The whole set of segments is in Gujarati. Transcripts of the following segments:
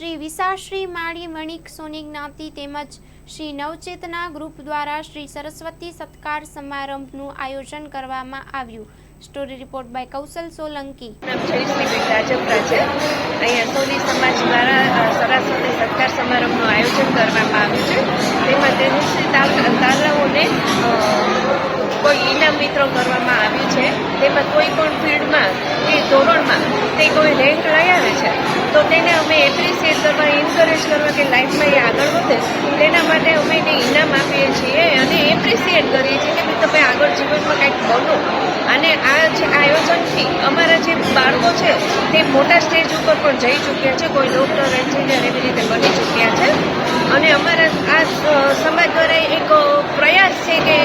શ્રી વિશાશ્રી માળી મણિક સોની જ્ઞાતિ તેમજ શ્રી નવચેતના ગ્રુપ દ્વારા શ્રી સરસ્વતી સત્કાર સમારંભનું આયોજન કરવામાં આવ્યું। સ્ટોરી રિપોર્ટ બાય કૌશલ સોલંકી। અહીંયા સોની સમાજ દ્વારા સરસ્વતી સત્કાર સમારંભનું આયોજન કરવામાં આવ્યું છે। તેમાં તેનું તાલાઓને કોઈ ઇનામ વિતરણ કરવામાં આવ્યું છે। તેમાં કોઈ પણ ફિલ્ડમાં કે ધોરણમાં તે કોઈ રેન્ક લઈ આવે છે તો તેને અમે એપ્રિશિએટ કરવા, એન્કરેજ કરવા કે લાઈફમાં એ આગળ વધે તેના માટે અમે એને ઇનામ આપીએ છીએ અને એપ્રિશિએટ કરીએ છીએ કે તમે આગળ જીવનમાં કંઈક બનો। અને આ જે આયોજનથી અમારા જે બાળકો છે તે મોટા સ્ટેજ ઉપર પણ જઈ ચૂક્યા છે, કોઈ ડૉક્ટર, એન્જિનિયર એવી રીતે બની ચૂક્યા છે। અને અમારા આ સમાજ દ્વારા એક પ્રયાસ છે કે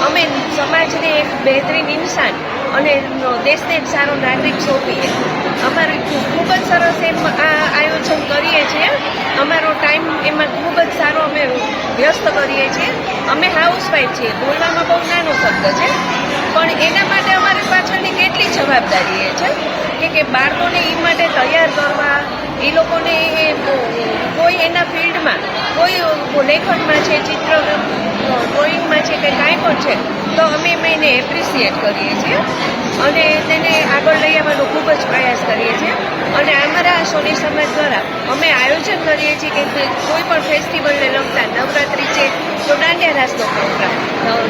અમે સમાજને એક બહેતરીન ઇન્સાન અને દેશને એક સારો નાગરિક સોંપીએ। અમારે ખૂબ જ સરસ એમ આ આયોજન કરીએ છીએ। અમારો ટાઈમ એમાં ખૂબ જ સારો અમે વ્યસ્ત કરીએ છીએ। અમે હાઉસવાઈફ છીએ, બોલવામાં બહુ નાનો શબ્દ છે પણ એના માટે અમારી પાછળની કેટલી જવાબદારી છે કે બાળકોને એ માટે તૈયાર કરવા, એ લોકોને કોઈ એના ફિલ્ડમાં, કોઈ લેખનમાં છે, ચિત્ર ડ્રોઈંગમાં છે કે કાંઈ પણ છે તો અમે એને એપ્રિશિએટ કરીએ છીએ અને તેને આગળ લઈ આવવાનો ખૂબ જ પ્રયાસ કરીએ છીએ। અને અમારા સોની સમાજ દ્વારા અમે આયોજન કરીએ છીએ કે કોઈ પણ ફેસ્ટિવલને લગતા, નવરાત્રિ છે તો દાંડિયા રાસનો પ્રોગ્રામ,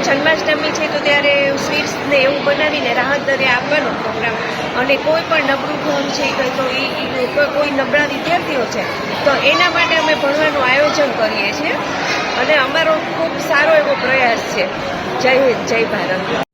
જન્માષ્ટમી છે તો ત્યારે સ્વીટ્સને એવું બનાવીને રાહત દરે આપવાનો પ્રોગ્રામ, અને કોઈ પણ નબળું ઘર છે તો એ કોઈ નબળા વિદ્યાર્થીઓ છે તો એના માટે અમે ભણવાનું આયોજન કરીએ છીએ અને અમારો ખૂબ સારો એવો પ્રયાસ છે। જય હિન્દ, જય ભારત।